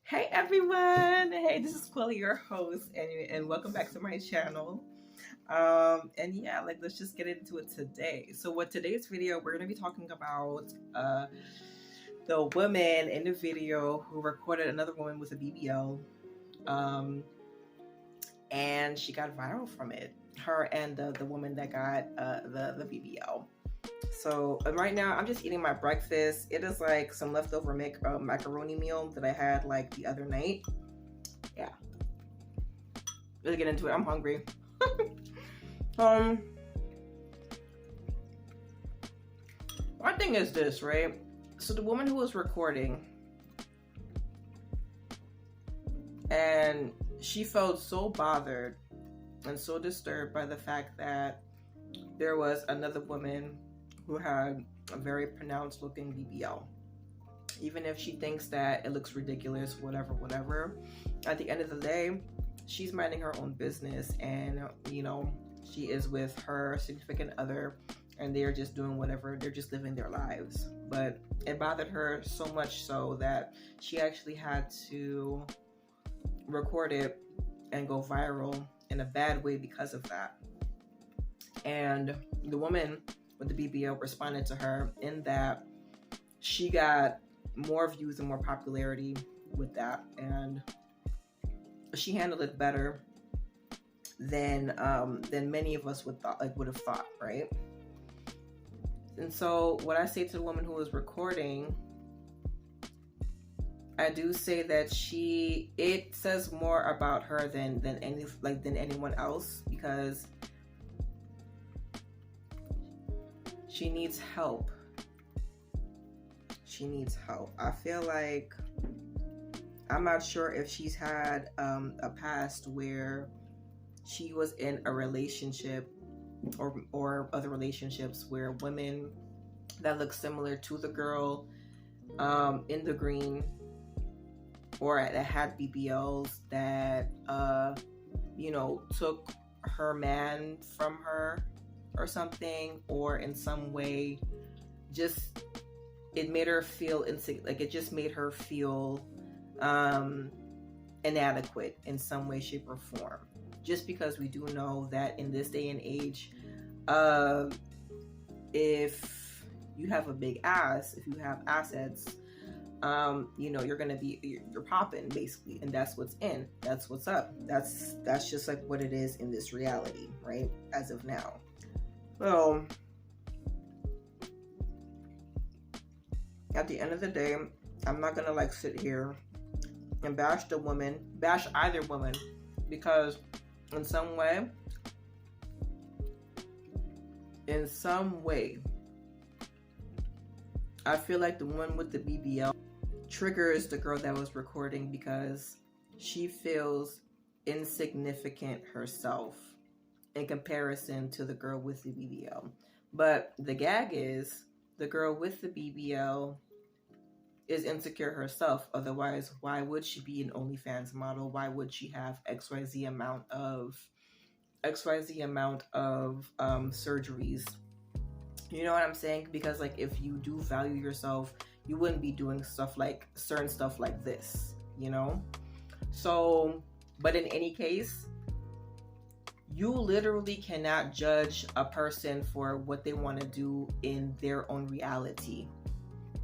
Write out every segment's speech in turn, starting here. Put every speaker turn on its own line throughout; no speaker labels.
Hey everyone! Hey, this is Quilly, your host, and welcome back to my channel. And yeah, let's just get into it today. So, with today's video, we're gonna be talking about the woman in the video who recorded another woman with a BBL, um, and she got viral from it. Her and the woman that got the BBL. So right now I'm just eating my breakfast. It is like some leftover macaroni meal that I had like the other night. Yeah, let's get into it. I'm hungry. um, my thing is this, right? So the woman who was recording, and she felt so bothered and so disturbed by the fact that there was another woman who had a very pronounced looking BBL. Even if she thinks that it looks ridiculous, whatever, at the end of the day, she's minding her own business, and she is with her significant other, and they're just doing whatever, they're just living their lives. But it bothered her so much so that she actually had to record it and go viral in a bad way because of that. And the woman with the BBL responded to her in that she got more views and more popularity with that, and she handled it better than many of us would have thought, right? And so what I say to the woman who was recording, I do say that it says more about her than anyone else, because she needs help. She needs help. I feel like, I'm not sure if she's had a past where she was in a relationship or other relationships where women that look similar to the girl in the green, or that had BBLs, that took her man from her or something, or in some way just it made her feel it just made her feel inadequate in some way, shape, or form. Just because we do know that in this day and age, if you have a big ass, if you have assets, you're popping basically, and that's what's in, that's what's up, that's just like what it is in this reality, right? As of now. So at the end of the day, I'm not gonna sit here and bash either woman, because in some way, I feel like the one with the BBL triggers the girl that was recording, because she feels insignificant herself in comparison to the girl with the BBL. But the gag is, the girl with the BBL is insecure herself. Otherwise, why would she be an OnlyFans model? Why would she have XYZ amount of surgeries? You know what I'm saying? Because if you do value yourself, you wouldn't be doing certain stuff like this, So, but in any case, you literally cannot judge a person for what they want to do in their own reality.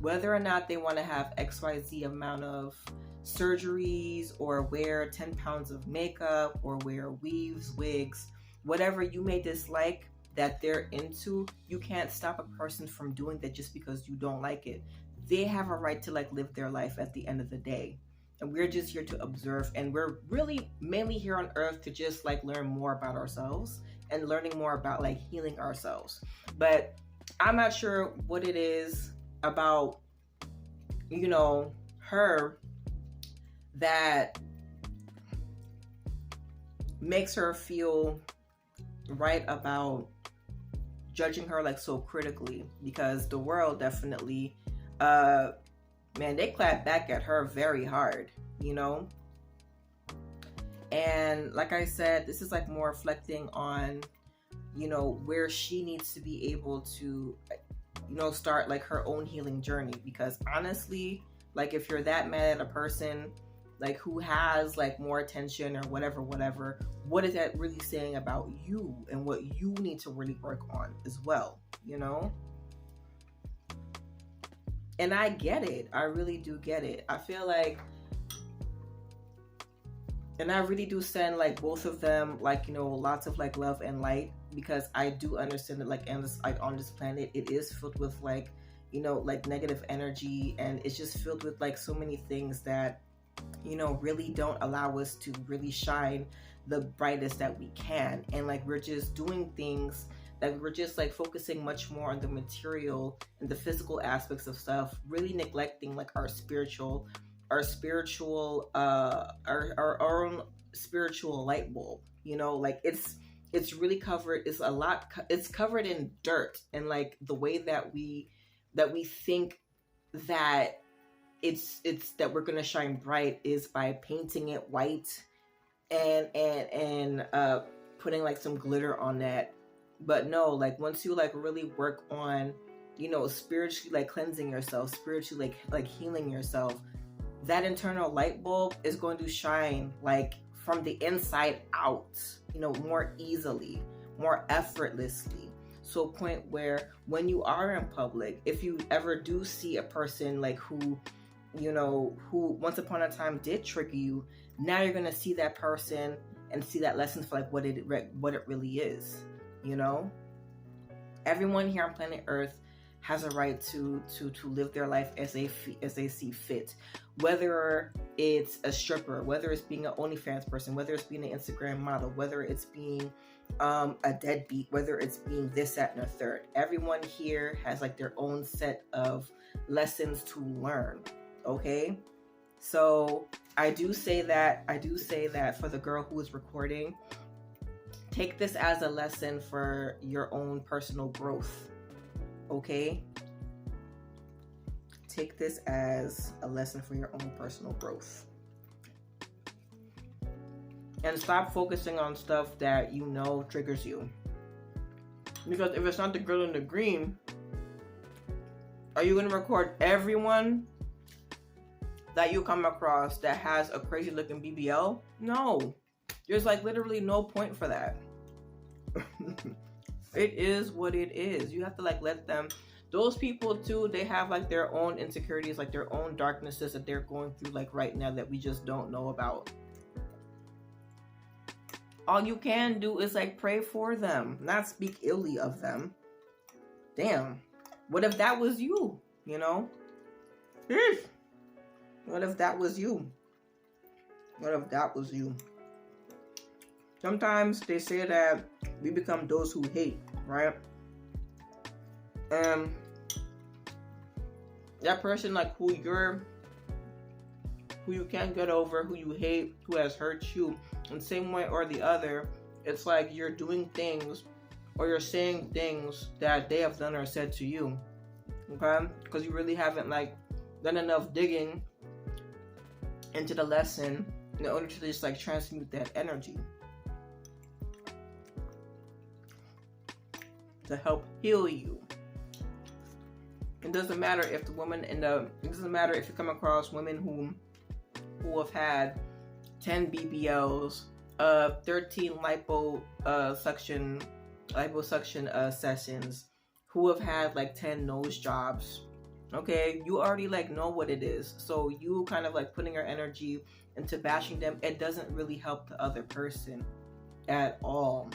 Whether or not they want to have XYZ amount of surgeries, or wear 10 pounds of makeup, or wear weaves, wigs, whatever you may dislike that they're into, you can't stop a person from doing that just because you don't like it. They have a right to live their life at the end of the day. And we're just here to observe, and we're really mainly here on earth to just learn more about ourselves and learning more about healing ourselves. But I'm not sure what it is about her that makes her feel right about judging her so critically, because the world definitely they clap back at her very hard, and like I said, this is more reflecting on where she needs to be able to start her own healing journey. Because honestly, if you're that mad at a person like who has like more attention or whatever, what is that really saying about you and what you need to really work on as well, you know? And I get it. I really do get it. I feel like, and I really do send like both of them like, you know, lots of like love and light, because I do understand that like, and this, like on this planet, it is filled with like, you know, like negative energy, and it's just filled with like so many things that, you know, really don't allow us to really shine the brightest that we can. And like we're just doing things that we're just like focusing much more on the material and the physical aspects of stuff, really neglecting like our own spiritual light bulb, you know? Like it's really covered, it's covered in dirt, and like the way that we think that it's that we're gonna shine bright is by painting it white and putting like some glitter on that. But no, like once you like really work on, you know, spiritually like cleansing yourself, spiritually like healing yourself, that internal light bulb is going to shine like from the inside out, you know, more easily, more effortlessly. So a point where when you are in public, if you ever do see a person like who, you know, who once upon a time did trigger you, now you're gonna see that person and see that lesson for like what it really is, you know? Everyone here on planet Earth has a right to live their life as they see fit. Whether it's a stripper, whether it's being an OnlyFans person, whether it's being an Instagram model, whether it's being a deadbeat, whether it's being this, that, and a third. Everyone here has like their own set of lessons to learn. Okay? So I do say that for the girl who is recording, take this as a lesson for your own personal growth. Okay? Take this as a lesson for your own personal growth. And stop focusing on stuff that you know triggers you. Because if it's not the girl in the green, are you going to record everyone that you come across that has a crazy looking BBL? No. There's like literally no point for that. It is what it is. You have to like let them, those people too, they have like their own insecurities, like their own darknesses that they're going through like right now that we just don't know about. All you can do is like pray for them, not speak illy of them. Damn. What if that was you? You know? What if that was you? What if that was you? Sometimes they say that we become those who hate, right? And that person like who you can't get over, who you hate, who has hurt you in some way or the other, it's like you're doing things or you're saying things that they have done or said to you, okay? Because you really haven't like done enough digging into the lesson in order to just like transmute that energy to help heal you. It doesn't matter if the woman it doesn't matter if you come across women who have had 10 BBLs, 13 liposuction sessions, who have had like 10 nose jobs. Okay, you already like know what it is. So you kind of like putting your energy into bashing them, it doesn't really help the other person at all.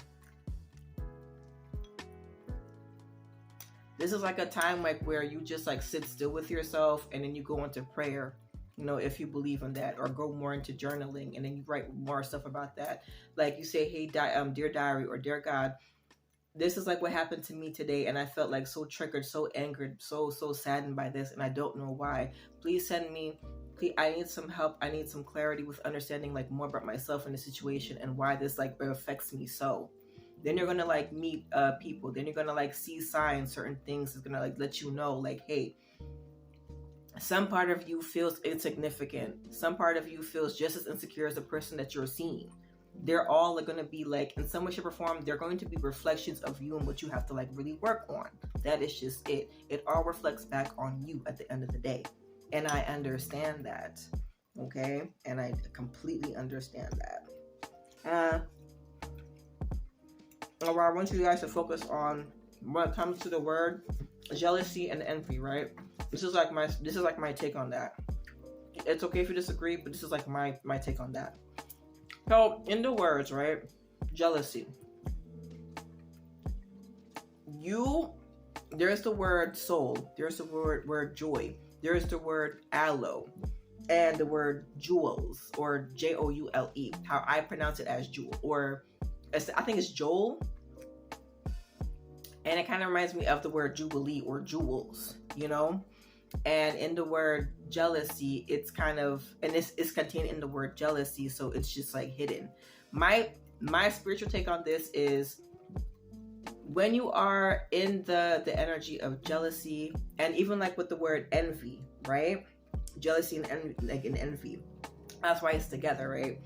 This is like a time like where you just like sit still with yourself and then you go into prayer, you know, if you believe in that, or go more into journaling and then you write more stuff about that. Like you say, hey, dear diary, or dear God, this is like what happened to me today, and I felt like so triggered, so angered, so saddened by this, and I don't know why. Please send me, I need some help. I need some clarity with understanding like more about myself and the situation and why this like affects me so. Then you're gonna like meet people. Then you're gonna like see signs, certain things is gonna like let you know like, hey, some part of you feels insignificant. Some part of you feels just as insecure as the person that you're seeing. They're all going to be like, in some way, shape, or form, they're going to be reflections of you and what you have to like really work on. That is just it. It all reflects back on you at the end of the day. And I understand that. Okay, and I completely understand that. Uh, I want you guys to focus on when it comes to the word jealousy and envy, right? This is like my take on that. It's okay if you disagree, but this is like my take on that. So in the words, right? Jealousy. There's the word soul, there's the word joy, there's the word aloe, and the word jewels, or Joule, how I pronounce it as jewel, or I think it's Joel, and it kind of reminds me of the word jubilee or jewels, you know. And in the word jealousy, it's kind of, and this is contained in the word jealousy, so it's just like hidden. My spiritual take on this is, when you are in the energy of jealousy, and even like with the word envy, right? Jealousy and envy, like in envy, that's why it's together, right?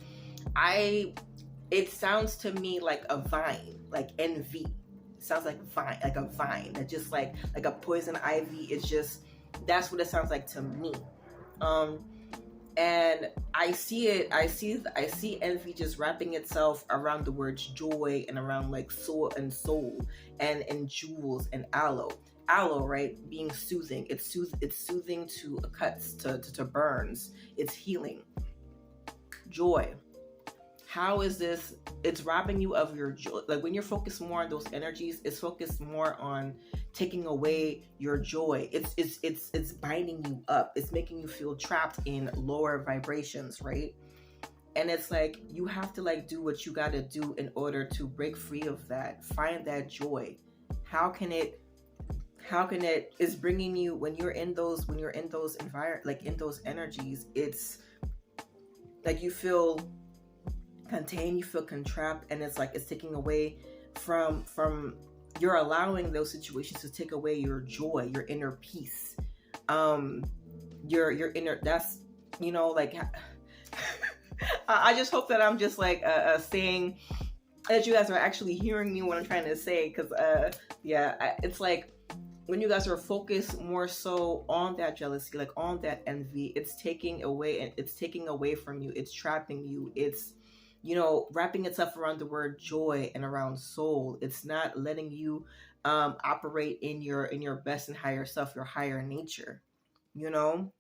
It sounds to me like a vine, like envy. It sounds like vine, like a vine that just like a poison ivy. It's just, that's what it sounds like to me. And I see envy just wrapping itself around the words joy, and around like soul, and jewels, and aloe, right? Being soothing. It's soothing to cuts, to burns. It's healing. Joy. How is this? It's robbing you of your joy. Like when you're focused more on those energies, it's focused more on taking away your joy. It's binding you up. It's making you feel trapped in lower vibrations, right? And it's like, you have to like do what you got to do in order to break free of that. Find that joy. How can it is bringing you, when you're in those like in those energies, it's like you feel contained, you feel contrapped, and it's like it's taking away from you're allowing those situations to take away your joy, your inner peace, your inner, that's, you know, like I just hope that I'm just like saying that you guys are actually hearing me what I'm trying to say, because it's like, when you guys are focused more so on that jealousy, like on that envy, it's taking away from you, it's trapping you, it's, you know, wrapping itself around the word joy and around soul. It's not letting you operate in your best and higher self, your higher nature, you know.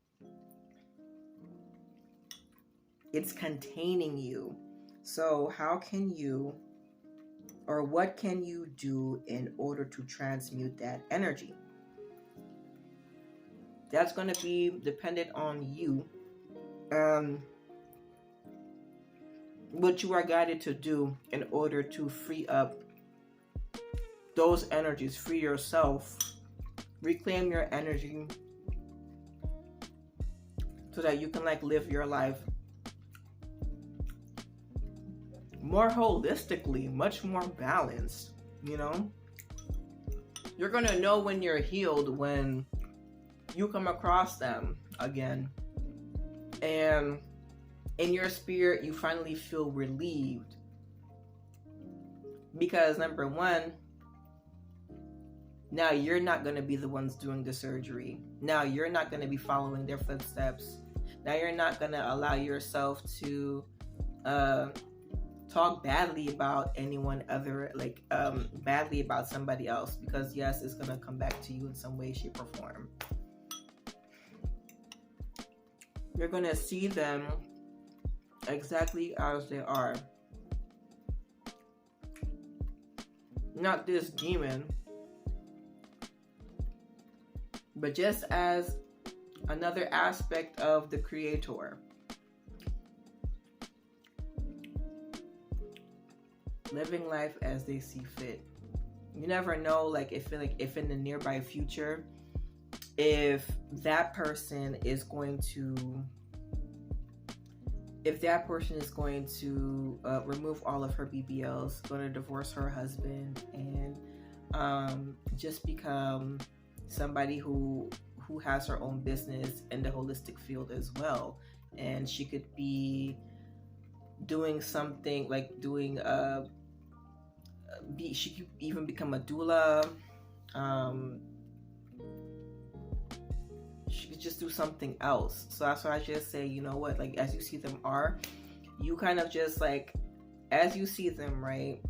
It's containing you. So how can you, or what can you do in order to transmute that energy? That's going to be dependent on you, what you are guided to do in order to free up those energies, free yourself, reclaim your energy, so that you can like live your life more holistically, much more balanced, you know. You're gonna know when you're healed when you come across them again, and in your spirit you finally feel relieved, because number one, now you're not going to be the ones doing the surgery. Now you're not going to be following their footsteps. Now you're not going to allow yourself to talk badly about anyone other, like badly about somebody else, because yes, it's going to come back to you in some way, shape, or form. You're going to see them exactly as they are. Not this demon, but just as another aspect of the Creator. Living life as they see fit. You never know, like if in the nearby future, if that person is going to remove all of her BBLs, going to divorce her husband, and just become somebody who has her own business in the holistic field as well, and she could be doing something like she could even become a doula. she could just do something else. So that's why I just say, you know what, like as you see them you kind of just like, as you see them, right,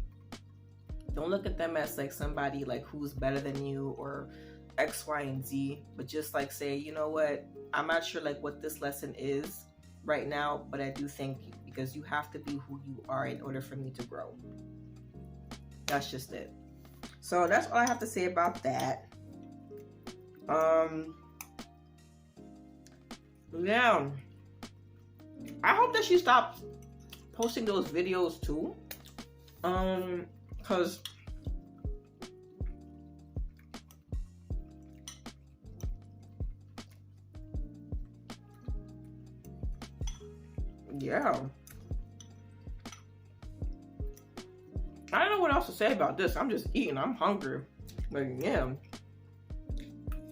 don't look at them as like somebody like who's better than you or X, Y, and Z, but just like say, you know what, I'm not sure like what this lesson is right now, but I do think because you have to be who you are in order for me to grow. That's just it. So that's all I have to say about that. Yeah, I hope that she stops posting those videos too, because yeah, I don't know what else to say about this. I'm just eating. I'm hungry. But yeah,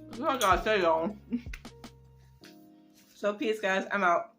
that's all I gotta say, y'all. So peace, guys. I'm out.